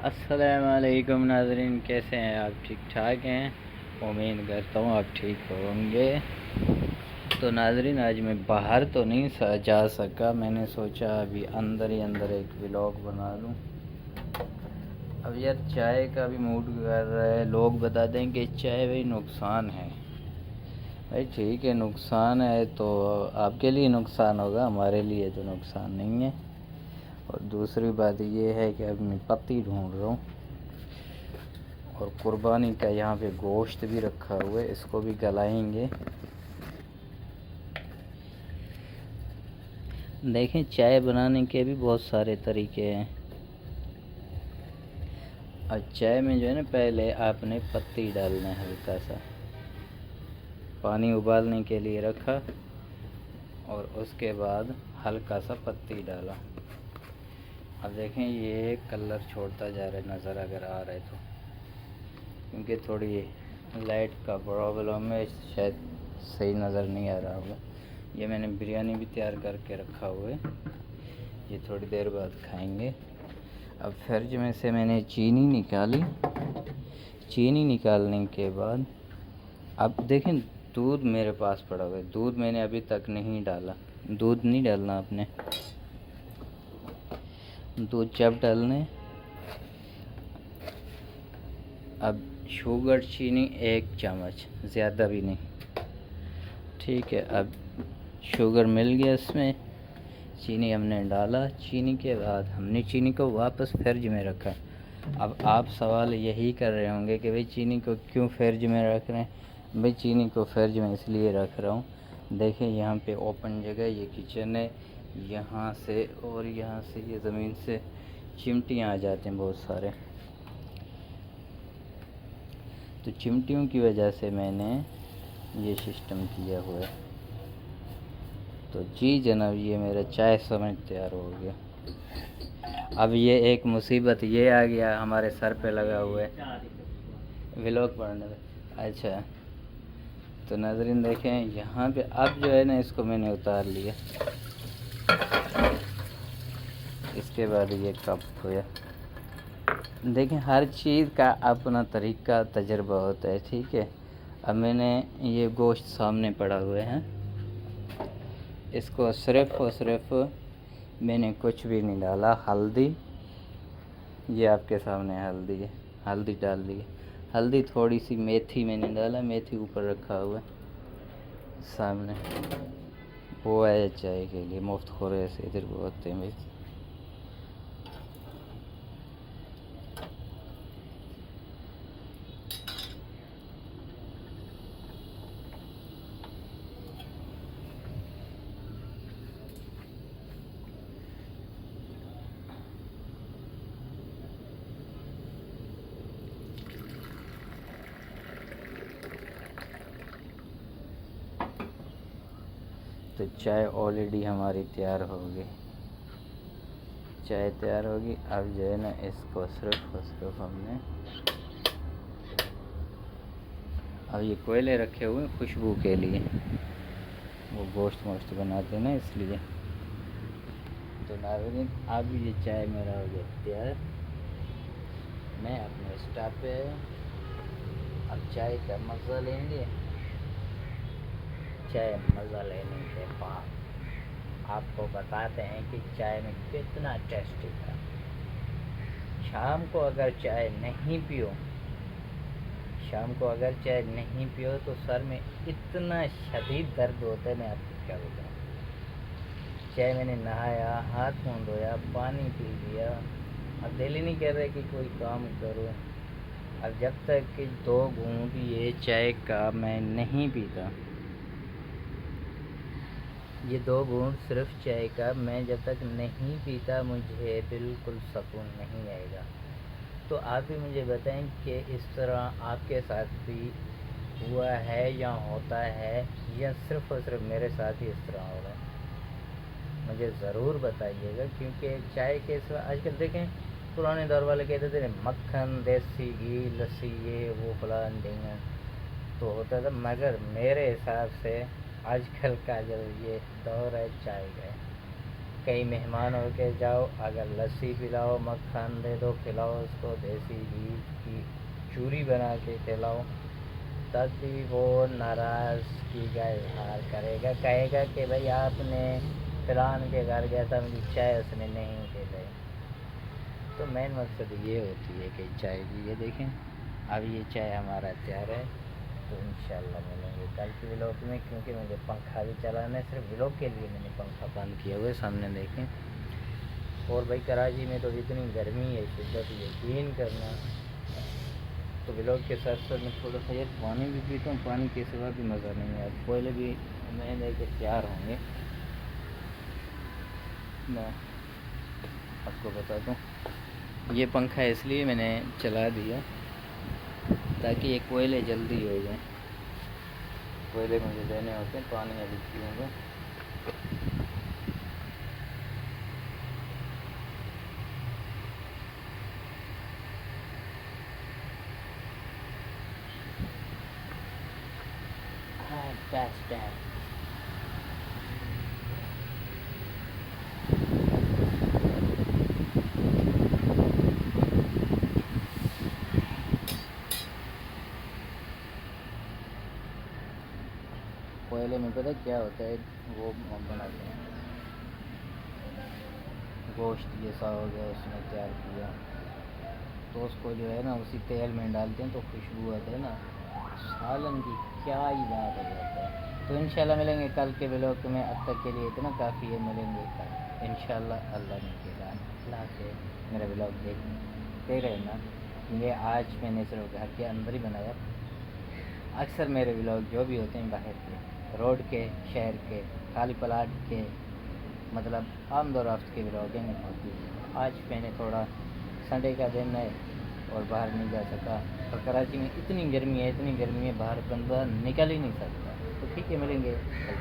अस्सलामुअलैकुम नाज़रीन, कैसे हैं आप? ठीक ठाक हैं? उम्मीद करता हूँ आप ठीक होंगे। तो नाज़रीन, आज मैं बाहर तो नहीं जा सका। मैंने सोचा अभी अंदर ही अंदर एक व्लॉग बना लूँ। अब यार चाय का भी मूड कर रहा है। लोग बता दें कि चाय भाई नुकसान है। भाई ठीक है, नुकसान है तो आपके लिए नुकसान होगा, हमारे लिए तो नुकसान नहीं है। और दूसरी बात ये है कि अब मैं पत्ती ढूंढ रहा हूँ और कुर्बानी का यहाँ पे गोश्त भी रखा हुआ है, इसको भी गलाएंगे। देखें, चाय बनाने के भी बहुत सारे तरीके हैं। और चाय में जो है ना, पहले आपने पत्ती डालना है, हल्का सा पानी उबालने के लिए रखा और उसके बाद हल्का सा पत्ती डाला। अब देखें ये कलर छोड़ता जा रहा है, नज़र अगर आ रहा है तो, क्योंकि थोड़ी लाइट का प्रॉब्लम है, शायद सही नज़र नहीं आ रहा होगा। ये मैंने बिरयानी भी तैयार करके रखा हुआ है, ये थोड़ी देर बाद खाएंगे। अब फ्रिज में से मैंने चीनी निकाली। चीनी निकालने के बाद अब देखें, दूध मेरे पास पड़ा हुआ है। दूध मैंने अभी तक नहीं डाला। दूध नहीं डालना आपने, दूध जब डालने। अब शुगर चीनी 1 चम्मच, ज़्यादा भी नहीं, ठीक है। अब शुगर मिल गया इसमें, चीनी हमने डाला। चीनी के बाद हमने चीनी को वापस फ्रिज में रखा। अब आप सवाल यही कर रहे होंगे कि भाई चीनी को क्यों फ्रिज में रख रहे हैं? भाई चीनी को फ्रिज में इसलिए रख रहा हूँ, देखें यहाँ पे ओपन जगह, ये किचन है, यहाँ से और यहाँ से ये ज़मीन से चिमटियाँ आ जाते हैं बहुत सारे। तो चिमटियों की वजह से मैंने ये सिस्टम किया हुआ है। तो जी जनाब, ये मेरा चाय समझ तैयार हो गया। अब ये एक मुसीबत ये आ गया, हमारे सर पे लगा हुआ है व्लॉग पढ़ने में। अच्छा, तो नाज़रीन देखें यहाँ पे अब जो है ना, इसको मैंने उतार लिया। इसके बाद ये कप हुआ। देखें, हर चीज़ का अपना तरीका तजर्बा होता है, ठीक है। अब मैंने ये गोश्त सामने पड़ा हुए हैं, इसको सिर्फ़ और सिर्फ मैंने कुछ भी नहीं डाला। हल्दी, ये आपके सामने हल्दी है, हल्दी डाल दी। हल्दी, थोड़ी सी मेथी मैंने डाला, मेथी ऊपर रखा हुआ है सामने। वो है चाय के लिए, मुफ्त खोर ऐसे इधर वो होते हैं भाई। तो चाय ऑलरेडी हमारी तैयार हो गई। चाय तैयार होगी। अब जो है ना, इसको सिर्फ और सिर्फ हमने, अब ये कोयले रखे हुए हैं खुशबू के लिए, वो गोश्त मोश्त बनाते हैं ना, इसलिए। तो नाज़रीन, अब ये चाय मेरा हो गया तैयार। मैं अपने स्टॉप पे, अब चाय का मज़ा लेंगे। चाय मज़ा लेने के बाद आपको बताते हैं कि चाय में कितना टेस्टी था। शाम को अगर चाय नहीं पियो, शाम को अगर चाय नहीं पियो तो सर में इतना शदीद दर्द होता है, मैं आपको क्या बताऊँ। चाय मैंने नहाया, हाथ मुँह धोया, पानी पी लिया, अब दिल ही नहीं कर रहा कि कोई काम करूँ। अब जब तक कि 2 घूंट ये चाय का मैं नहीं पीता, ये 2 घूंट सिर्फ चाय का मैं जब तक नहीं पीता, मुझे बिल्कुल सुकून नहीं आएगा। तो आप भी मुझे बताएं कि इस तरह आपके साथ भी हुआ है या होता है, या सिर्फ़ और सिर्फ मेरे साथ ही इस तरह हो रहा है। मुझे ज़रूर बताइएगा, क्योंकि चाय के सिवा आजकल देखें, पुराने दौर वाले कहते थे मक्खन, देसी घी, लस्सी, ये वो फलान ढींगन तो होता था, मगर मेरे हिसाब से आजकल का जो ये दौर है चाय का है। कहीं मेहमान हो के जाओ, अगर लस्सी पिलाओ, मक्खन दे दो, खिलाओ उसको, देसी घी की चूरी बना के खिलाओ, तब भी वो नाराज़गी का इजहार करेगा, कहेगा कि भाई आपने फ़लान के घर गया था, मेरी चाय उसने नहीं पिलाई। तो मेन मकसद ये होती है कि चाय की। ये देखें, अब ये चाय हमारा तैयार है। तो इंशाल्लाह मिलेंगे कल की व्लॉग में, क्योंकि मुझे पंखा भी चलाना है, सिर्फ व्लॉग के लिए मैंने पंखा बंद किया हुआ है, सामने देखें। और भाई कराची में तो इतनी गर्मी है, शिद्दत यकीन करना। तो व्लॉग के साथ साथ मैं थोड़ा सा यार पानी भी पीता हूँ, पानी के सिवा भी मज़ा नहीं है। कोयले भी मैं लेके तैयार होंगे। मैं आपको बता दूँ, ये पंखा इसलिए मैंने चला दिया ताकि ये कोयले जल्दी हो जाए। कोयले मुझे देने होते हैं, पानी अभी पीऊँगा। हाँ बेस्ट है। कोयले में पता क्या होता है, वो बनाते हैं गोश्त जैसा हो गया, उसमें तैयार किया, तो उसको जो है ना उसी तेल में डालते हैं तो खुशबू आती है ना, सालन की क्या ही बात हो जाता है। तो इंशाल्लाह मिलेंगे कल के व्लॉग में। अब तक के लिए इतना काफ़ी है, मिलेंगे कल इंशाल्लाह। अल्लाह ने किया, अल्लाह से मेरा व्लॉग देखते रहना, क्योंकि आज मैंने सिर्फ घर के अंदर ही बनाया। अक्सर मेरे व्लॉग जो भी होते हैं बाहर के, रोड के, शहर के, खाली प्लाट के, मतलब आमद और रफ्त के व्लॉगिंग होती है। आज मैंने थोड़ा संडे का दिन है और बाहर नहीं जा सका, और कराची में इतनी गर्मी है, इतनी गर्मी है, बाहर बंदा निकल ही नहीं सकता। तो ठीक है, मिलेंगे कल।